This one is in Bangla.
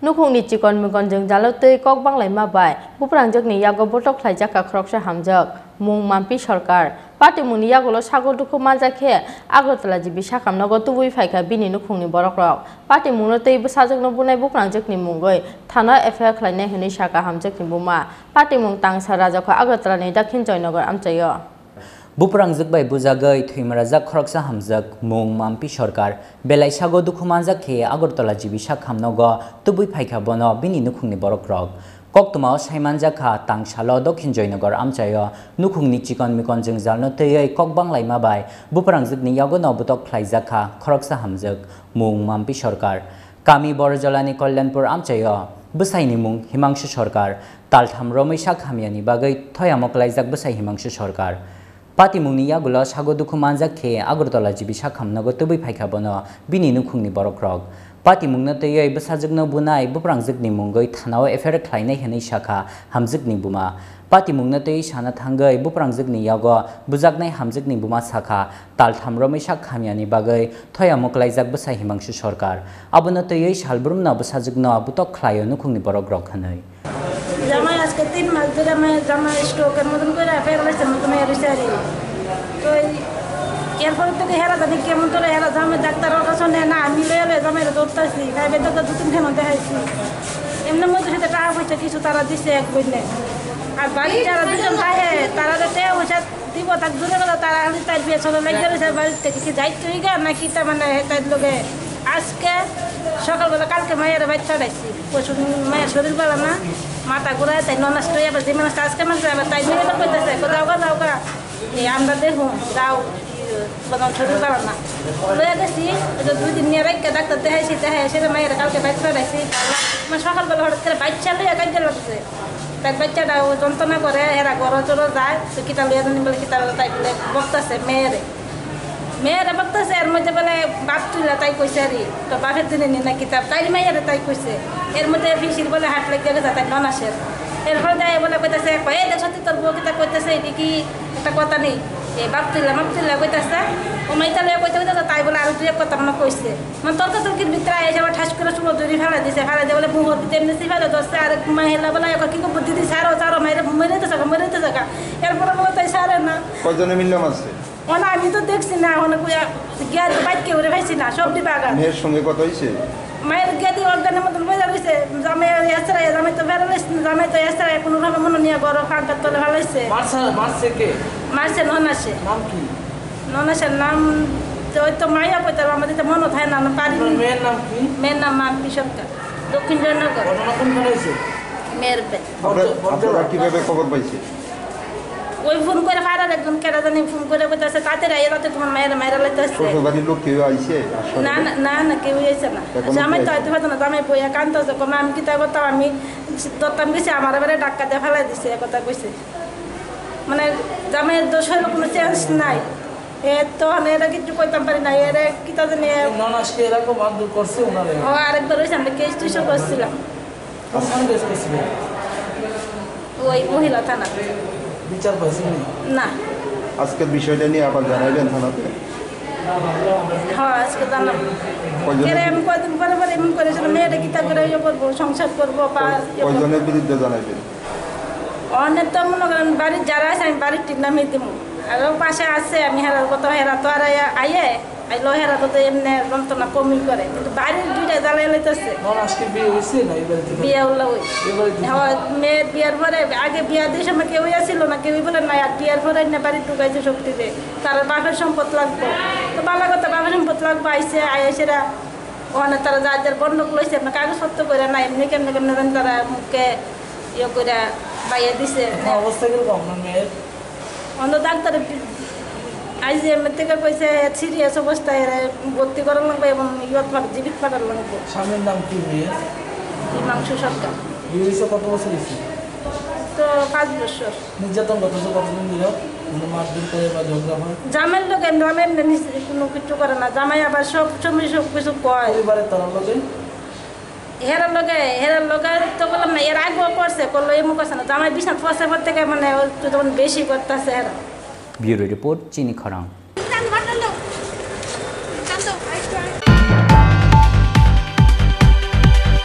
Nukhungni chikon mikon jeng jalotei kok banglai mabai buprangjokni yago botok khlaijaka khoroksa hamjak mung mampi sarkar pati mungni yagolo sago dukhu manjakhe Agartala jibi sakamnago tubui phaikha bini nukhungni borokrok pati mungno tei bwsajakno bunai buprangjokni mungoi thana FIR khlainai hinui saka hamjakni buma pati mung tangsa rajako Agartala ni dakhin joynagar amchayo Buprangjak bai bujagai thuimarajak khoroksa hamjak mung mampi sarkar belai sago dukhu manjakhe Agartala jibi sakamnago tubui phaikha bono bini nukhungni borokrok Koktuma Saimanjaka Tangsalo Dokhin Joynagar amchayo nukhungni chikon mikon jeng jalno tei kok banglai mabai buprangjak ni yagono butok khlaijaka khoroksa hamjak mung mampi sarkar Kami Borjalani Kalyanpur amchayo bwsaini mung Himangshu sarkar taltham romaisa khamiani bagai thoyamo klaijak bwsai Himangshu sarkar Pati mungni yagulo sago dukhu manjakhe Agartala jibi sakamnago tubui phaikha bono bini nukhungni borokrok Pati mungna tei bwsajakno bunai buprangjak ni mungoi thanao FIR khlainai hinui saka hamjak ni buma Pati mungna tei sana thangai buprangjak ni yago bujaknai hamjak ni buma saka taltham romaisa khamiani bagai thoyamo klaijak bwsai Himangshu sarkar abono tei salbrumna bwsajakno butok khlaio nukhungni borokrok hinui জামাই আজকে 3 মাস ধরে আমি জামাই স্ট্রোকের মতন করে ফেরাইছে মতন রিসারি তো এরপর থেকে হেরা জানি কেমন করে হেরা জামাই ডাক্তারের কাছে নেয় না আমি লয়ে জামাই ধরতেছি খাইবে তো 2-3 দিন দেখাইছি এমনি মধ্যে সাথে টাকা পয়সা কিছু তারা দিছে এক বইনে আর বাড়ি যারা দুজন খায় তারা তো পয়সা দিব তার দূরে গেল তারা খালি তার বিয়ে চলে লেগে রয়েছে বাড়ি থেকে কি যাইতে গা নাকি তা মানে তার লোকে আজকে সকালবেলা কালকে মায়ের বাড়ি চড়াইছি পশু মায়ের শরীর বেলা না মাথা ঘুরায় তাই নষ্ট হয়ে আবার যে মানুষ আজকে মানুষ আবার তাই নিয়ে করতেছে যাও গা এই আমরা দেখুন যাও শরীর বেলা না লয়ে গেছি 2 দিন নিয়ে রেখে ডাক্তার দেখাইছি সেটা মায়ের কালকে বাইক চড়াইছি মানে সকালবেলা হঠাৎ করে বাচ্চা লইয়া কাজে লাগছে তাই বাচ্চাটা যন্ত্রণা করে এরা গড় চড়ো যায় তো কিতা লইয়া জানি বলে কিতা তাই বলে বকতেছে মেয়েরা বকতেছে এর মধ্যে বলে বাপ তুইলা তাই কইছে আর তো বাপের দিনে নি না কিতাব তাই মেয়েরা তাই কইছে এর মধ্যে ফিসির বলে হাট লেগে গেছে তাই ননাসের এরপরে যাই বলে কইতেছে কয়ে দেখ সত্যি তোর বউ কিতা কইতেছে এটি কি একটা কথা নেই এই বাপ তুইলা কইতেছে ও মাইতা লইয়া কইতে তাই বলে আরো দুই কথা মনে কইছে মানে তর্কির ভিতরে এসে আবার ঠাস করে চুলো দড়ি ফেলা দিছে ফেলা দিয়ে বলে মুহর দিতে এমনি ফেলে ধরছে আর মাহিলা বলে কি বুদ্ধি দিছে আরো মাইরে মেরেতে থাকা এরপরে বলে তাই সারে না কজনে মিললাম আছে ওনা আমি তো দেখছি না ওনা গিয়া বাইকে উড়ে ভাইছি না সবজি বাগান মেয়ের সঙ্গে কথা হইছে মায়ের গেদি অর্গানের মতন বইয়া রইছে জামাই তো বেরোইছে জামাই তো এসরাই কোনোভাবে মনে নিয়ে বড় কাঁকার তলে ভালাইছে মারছে কে মারছে ননাসে নাম কি ননাসের নাম ওই তো মাইয়া কইতে আমাদের তো মনে থাকে না পারি মেয়ের নাম কি মেয়ের নাম মাম্পি সরকার দক্ষিণ জয়নগর কোনখানে হয়েছে মেয়ের আপনারা কিভাবে খবর পাইছে ওই ফোন করে ফারার একজন কেরা জানি ফোন করে কইতাছে তাতে রাতে তোমার মায়েরা লাইতেছে শ্বশুরবাড়ির লোক কেউ আইছে না কেউ আইছে না জামাই তো হয়তো হয়তো না জামাই বইয়া কান্দছে কোনো আমি কিতা করতাম আমি দত্তাম গেছি আমার এবারে ডাক্কা দিয়ে ফেলাই দিছে কথা কইছে মানে জামাইয়ের দোষের কোনো চেঞ্জ নাই তো এরা কিছু কইতাম পারি না এরা কিতা জানি ননাসকে এরকম মারধর করছে ওনারে ও আরেকবার হয়েছে আমরা কেস টিসও করছিলাম ওই মহিলা থানা বিচার পাইছে না আজকের বিষয়টা নিয়ে আবার জানাইবেন থানাতে হ্যাঁ আজকে জানাব আমি কয়দিন পরে এমন করেছিল মেয়েটা কিতা করে ইয়ে করবো সংসার করবো কয়জনের বিরুদ্ধে জানাইবেন অনেক তো মনে করেন বাড়ির যারা আছে আমি বাড়ির ঠিক নামিয়ে দিব আরও পাশে আছে আমি হেরার কত হেরা তো আর আইয়ে আইলো হেরা তো এমনি যন্ত্রণা কমি করে কিন্তু বাড়ির দুইটা জ্বালাই লাইতেছে বিয়ে উল্লা ওই মেয়ের বিয়ার পরে আগে বিয়া দিয়ে সময় কেউই আসছিল না কেউই বলে না আর বিয়ার পরে না বাড়ি ঢুকাইছে শক্তিতে তার বাপের সম্পদ লাগবো তো বালা কথা বাপের সম্পদ লাগবো আইসেরা ওখানে তারা যার বন্ধক লইছে আপনার কাগজপত্র করে না এমনি কেমনে জানি তারা মুখে ইয়ে করে বাইয়ে দিছে অবস্থা কিরকম মেয়ের অন্য ডাক্তার IGM থেকে কইছে সিরিয়াস অবস্থায় ভর্তি করার লাগবে এবং জীবিত পাঠার লাগবে স্বামীর নাম কি মেয়ের হিমাংশু সরকার বিয়ে কত বছর হয়েছে তো 5 বছর নির্যাতন কতদিন দিল মারধর করে বা ঝগড়া হয় জামাইয়ের লোক কোনো কিছু করে না জামাই আবার সব সময় সব কিছু কয় পরিবারের তার লোকে হেরার লোকে তো বললাম না এর আগেও করছে করলো এমন করছে না জামাই বিছানা ফসে থেকে মানে যখন বেশি করতেছে হেরা ব্যুরো রিপোর্ট চিনি খরাং।